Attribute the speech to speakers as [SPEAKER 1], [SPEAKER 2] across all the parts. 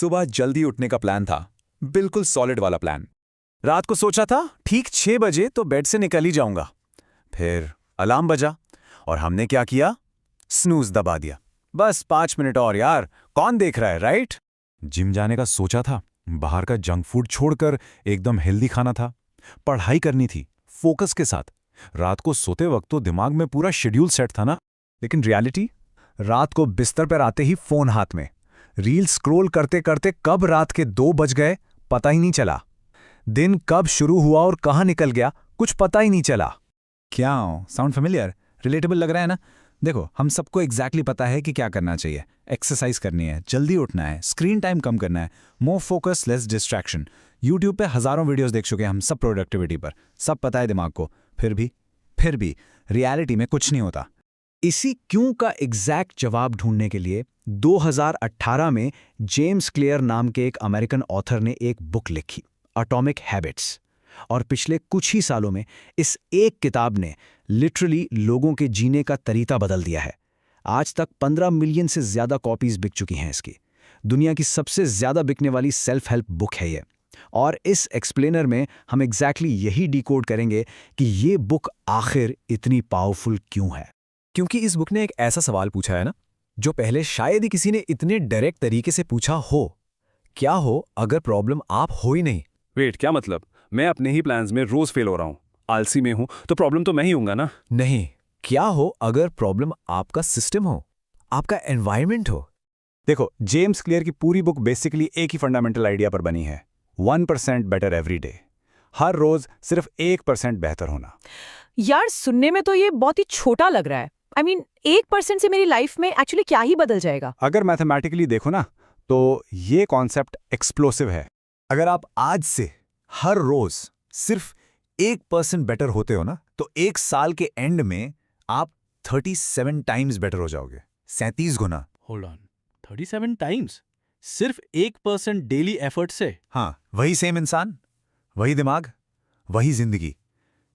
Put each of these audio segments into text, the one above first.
[SPEAKER 1] सुबह जल्दी उठने का प्लान था, बिल्कुल सॉलिड वाला प्लान। रात को सोचा था ठीक 6 बजे तो बेड से निकल ही जाऊंगा। फिर अलार्म बजा और हमने क्या किया, स्नूज दबा दिया। बस 5 मिनट और यार, कौन देख रहा है, राइट। जिम जाने का सोचा था, बाहर का जंक फूड छोड़कर एकदम हेल्दी खाना था। पढ़ाई करनी थी फोकस के साथ। रात को सोते वक्त तो दिमाग में पूरा शेड्यूल सेट था ना।
[SPEAKER 2] लेकिन रियलिटी, रात को बिस्तर पर आते ही फोन हाथ में, रील स्क्रॉल करते करते कब रात के 2 बज गए पता ही नहीं चला। दिन कब शुरू हुआ और कहाँ निकल गया कुछ पता ही नहीं चला।
[SPEAKER 3] क्या साउंड फेमिलियर, रिलेटेबल लग रहा है ना। देखो, हम सबको एग्जैक्टली पता है कि क्या करना चाहिए। एक्सरसाइज करनी है, जल्दी उठना है, स्क्रीन टाइम कम करना है, more focus less distraction. YouTube पे हजारों वीडियोस देख चुके हैं हम सब प्रोडक्टिविटी पर, सब पता है दिमाग को। फिर भी रियलिटी में कुछ नहीं होता।
[SPEAKER 2] इसी क्यों का एग्जैक्ट जवाब ढूंढने के लिए 2018 में जेम्स क्लियर नाम के एक अमेरिकन ऑथर ने एक बुक लिखी, एटॉमिक हैबिट्स। और पिछले कुछ ही सालों में इस एक किताब ने लिटरली लोगों के जीने का तरीका बदल दिया है। आज तक 15 मिलियन से ज्यादा कॉपीज बिक चुकी हैं इसकी। दुनिया की सबसे ज्यादा बिकने वाली सेल्फ हेल्प बुक है ये। और इस एक्सप्लेनर में हम एग्जैक्टली यही डिकोड करेंगे कि ये बुक आखिर इतनी पावरफुल क्यों है।
[SPEAKER 4] क्योंकि इस बुक ने एक ऐसा सवाल पूछा है ना, जो पहले शायद ही किसी ने इतने डायरेक्ट तरीके से पूछा हो। क्या हो अगर प्रॉब्लम आप हो ही नहीं।
[SPEAKER 5] वेट, क्या मतलब? मैं अपने ही प्लान्स में रोज फेल हो रहा हूँ, आलसी में हूँ, तो प्रॉब्लम तो मैं ही हूँगा ना।
[SPEAKER 4] नहीं, क्या हो अगर प्रॉब्लम आपका सिस्टम हो, आपका एनवायरनमेंट हो।
[SPEAKER 3] देखो, जेम्स क्लियर की पूरी बुक बेसिकली एक ही फंडामेंटल आइडिया पर बनी है, 1% बेटर एवरी डे। हर रोज सिर्फ 1% बेहतर होना।
[SPEAKER 6] यार, सुनने में तो ये बहुत ही छोटा लग रहा है। I mean, 1% से मेरी लाइफ में एक्चुअली क्या ही बदल जाएगा?
[SPEAKER 3] अगर मैथमेटिकली देखो ना, तो ये कॉन्सेप्ट एक्सप्लोसिव है। अगर आप आज से हर रोज सिर्फ 1% बेटर होते हो ना, तो 1 साल के एंड में आप 37 टाइम्स बेटर हो जाओगे। 37 गुना।
[SPEAKER 7] होल्ड ऑन, 37 टाइम्स सिर्फ 1% डेली एफर्ट से?
[SPEAKER 3] हाँ, वही सेम इंसान, वही दिमाग, वही जिंदगी,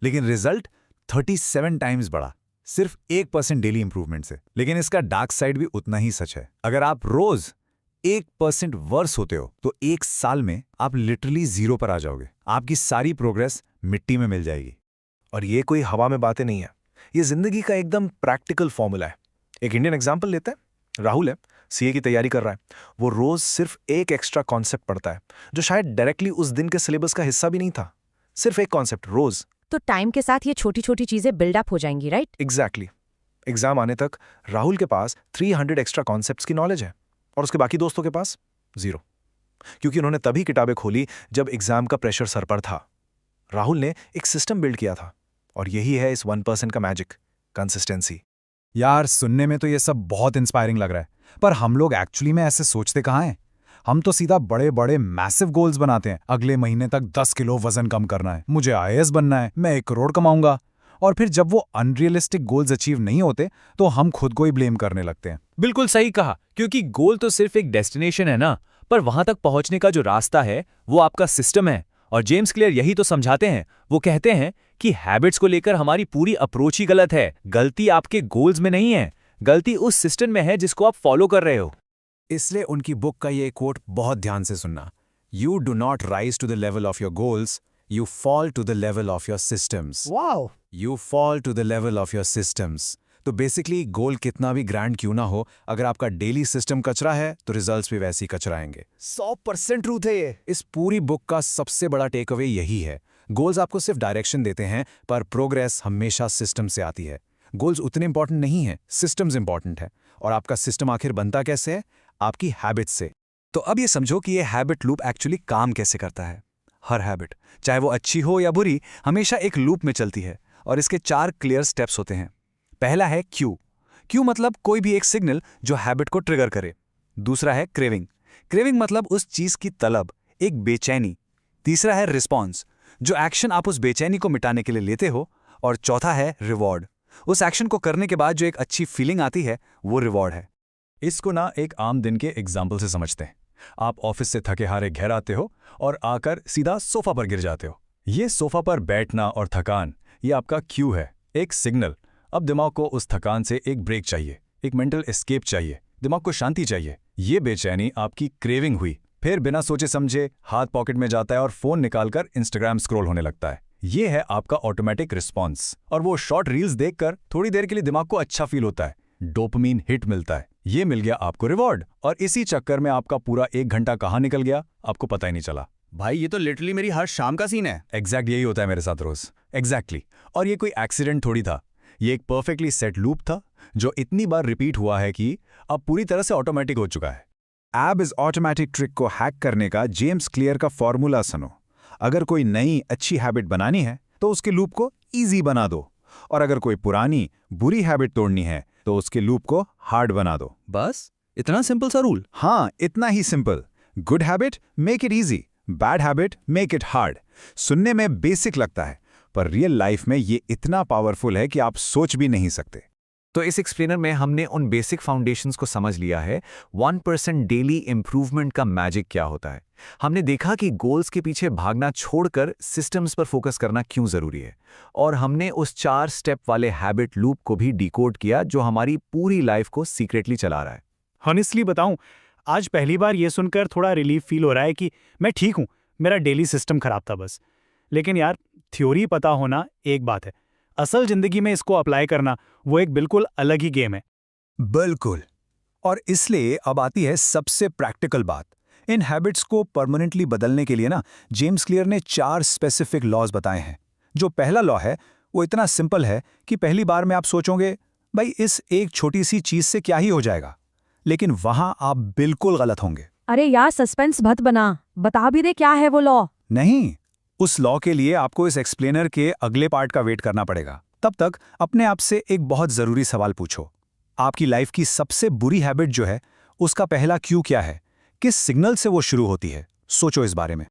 [SPEAKER 3] लेकिन रिजल्ट 37 टाइम्स बढ़ा, सिर्फ 1% डेली इंप्रूवमेंट से। लेकिन इसका डार्क साइड भी उतना ही सच है। अगर आप रोज 1% वर्स होते हो, तो 1 साल में आप लिटरली 0 पर आ जाओगे। आपकी सारी प्रोग्रेस मिट्टी में मिल जाएगी।
[SPEAKER 8] और ये कोई हवा में बातें नहीं है, ये जिंदगी का एकदम प्रैक्टिकल फॉर्मूला है। एक इंडियन एग्जाम्पल लेते हैं। राहुल है, सीए की तैयारी कर रहा है। वो रोज सिर्फ एक एक्स्ट्रा कॉन्सेप्ट पढ़ता है, जो शायद डायरेक्टली उस दिन के सिलेबस का हिस्सा भी नहीं था। सिर्फ एक कॉन्सेप्ट रोज।
[SPEAKER 6] तो टाइम के साथ ये छोटी छोटी चीजें बिल्डअप हो जाएंगी, राइट?
[SPEAKER 8] एग्जैक्टली। एग्जाम आने तक राहुल के पास 300 एक्स्ट्रा कॉन्सेप्ट्स की नॉलेज है, और उसके बाकी दोस्तों के पास 0। क्योंकि उन्होंने तभी किताबें खोली जब एग्जाम का प्रेशर सर पर था। राहुल ने एक सिस्टम बिल्ड किया था, और यही है इस 1% का मैजिक, कंसिस्टेंसी।
[SPEAKER 2] यार, सुनने में तो ये सब बहुत इंस्पायरिंग लग रहा है, पर हम लोग एक्चुअली में ऐसे सोचते कहाँ हैं। हम तो सीधा बड़े बड़े मैसिव गोल्स बनाते हैं। अगले महीने तक 10 किलो वजन कम करना है, मुझे आईएएस बनना है, मैं 1 करोड़ कमाऊंगा। और फिर जब वो अनरियलिस्टिक गोल्स अचीव नहीं होते, तो हम खुद को ही ब्लेम करने लगते हैं।
[SPEAKER 4] बिल्कुल सही कहा, क्योंकि गोल तो सिर्फ एक डेस्टिनेशन है ना, पर वहां तक पहुंचने का जो रास्ता है वो आपका सिस्टम है। और जेम्स क्लियर यही तो समझाते हैं। वो कहते हैं कि हैबिट्स को लेकर हमारी पूरी अप्रोच ही गलत है। गलती आपके गोल्स में नहीं है, गलती उस सिस्टम में है जिसको आप फॉलो कर रहे हो।
[SPEAKER 2] इसलिए उनकी बुक का ये कोट बहुत ध्यान से सुनना। You do not rise to the level of your goals, you fall to the level of your systems.
[SPEAKER 6] Wow!
[SPEAKER 2] You fall to the level of your systems. तो बेसिकली गोल कितना भी grand क्यों ना हो, अगर आपका डेली सिस्टम कचरा है तो रिजल्ट्स भी वैसे ही कचराएंगे। 100% ट्रूथ है ये। इस पूरी बुक का सबसे बड़ा टेक अवे यही है। गोल्स आपको सिर्फ डायरेक्शन देते हैं, पर प्रोग्रेस हमेशा सिस्टम से आती है। गोल्स उतने इंपॉर्टेंट नहीं है, सिस्टम्स इंपॉर्टेंट है। और आपका सिस्टम आखिर बनता कैसे है? आपकी हैबिट से। तो अब ये समझो कि ये हैबिट लूप एक्चुअली काम कैसे करता है। हर हैबिट, चाहे वो अच्छी हो या बुरी, हमेशा एक लूप में चलती है, और इसके 4 क्लियर स्टेप्स होते हैं। पहला है क्यू। क्यू मतलब कोई भी एक सिग्नल जो हैबिट को ट्रिगर करे। दूसरा है क्रेविंग। क्रेविंग मतलब उस चीज की तलब, एक बेचैनी। तीसरा है रिस्पॉन्स, जो एक्शन आप उस बेचैनी को मिटाने के लिए लेते हो। और चौथा है रिवॉर्ड, उस एक्शन को करने के बाद जो एक अच्छी फीलिंग आती है, वो रिवॉर्ड है।
[SPEAKER 3] इसको ना एक आम दिन के एग्जाम्पल से समझते हैं। आप ऑफिस से थके हारे घर आते हो और आकर सीधा सोफा पर गिर जाते हो। ये सोफा पर बैठना और थकान, ये आपका क्यू है, एक सिग्नल। अब दिमाग को उस थकान से एक ब्रेक चाहिए, एक मेंटल एस्केप चाहिए, दिमाग को शांति चाहिए। ये बेचैनी आपकी क्रेविंग हुई।
[SPEAKER 2] फिर बिना सोचे समझे हाथ पॉकेट में जाता है और फोन निकालकर इंस्टाग्राम स्क्रॉल होने लगता है। ये है आपका ऑटोमेटिक रिस्पॉन्स। और वो शॉर्ट रील्स देखकर थोड़ी देर के लिए दिमाग को अच्छा फील होता है, डोपामीन हिट मिलता है, ये मिल गया आपको रिवॉर्ड, और इसी चक्कर में आपका पूरा 1 घंटा कहाँ निकल गया आपको पता ही नहीं चला।
[SPEAKER 4] भाई ये तो लिटरली मेरी हर शाम का सीन है।
[SPEAKER 2] एग्जैक्ट यही होता है मेरे साथ रोज। एग्जैक्टली। और ये कोई एक्सीडेंट थोड़ी था, ये एक परफेक्टली सेट लूप था जो इतनी बार रिपीट हुआ है कि अब पूरी तरह से ऑटोमेटिक हो चुका है।
[SPEAKER 3] एब इज ऑटोमेटिक ट्रिक को हैक करने का जेम्स क्लियर का फॉर्मूला सुनो। अगर कोई नई अच्छी हैबिट बनानी है तो उसके लूप को इजी बना दो, और अगर कोई पुरानी बुरी हैबिट तोड़नी है तो उसके लूप को हार्ड बना दो।
[SPEAKER 4] बस इतना सिंपल सा रूल।
[SPEAKER 3] हाँ, इतना ही simple. Good habit make it easy, bad habit make it hard. सुनने में बेसिक लगता है, पर रियल लाइफ में ये इतना पावरफुल है कि आप सोच भी नहीं सकते।
[SPEAKER 1] तो इस एक्सप्लेनर में हमने उन बेसिक फाउंडेशंस को समझ लिया है। 1% डेली इंप्रूवमेंट का मैजिक क्या होता है। हमने देखा कि गोल्स के पीछे भागना छोड़कर सिस्टम्स पर फोकस करना क्यों जरूरी है, और हमने उस 4 स्टेप वाले हैबिट लूप को भी डिकोड किया जो हमारी पूरी लाइफ को सीक्रेटली चला रहा है।
[SPEAKER 9] हॉनेस्टली बताऊं, आज पहली बार ये सुनकर थोड़ा रिलीफ फील हो रहा है कि मैं ठीक हूं, मेरा डेली सिस्टम खराब था बस। लेकिन यार, थ्योरी पता होना एक बात है, असल जिंदगी में इसको अप्लाई करना वो एक बिल्कुल अलग ही गेम है।
[SPEAKER 2] बिल्कुल। और इसलिए अब आती है सबसे प्रैक्टिकल बात। इन हैबिट्स को परमानेंटली बदलने के लिए ना जेम्स क्लियर ने 4 स्पेसिफिक लॉज बताए हैं। जो पहला लॉ है वो इतना सिंपल है कि पहली बार में आप सोचोगे भाई इस एक छोटी सी चीज से क्या ही हो जाएगा, लेकिन वहां आप बिल्कुल गलत होंगे।
[SPEAKER 6] अरे यार, सस्पेंस मत बना, बता भी दे क्या है वो लॉ।
[SPEAKER 2] नहीं, उस लॉ के लिए आपको इस एक्सप्लेनर के अगले पार्ट का वेट करना पड़ेगा। तब तक अपने आप से एक बहुत जरूरी सवाल पूछो। आपकी लाइफ की सबसे बुरी हैबिट जो है उसका पहला क्यू क्या है? किस सिग्नल से वो शुरू होती है? सोचो इस बारे में।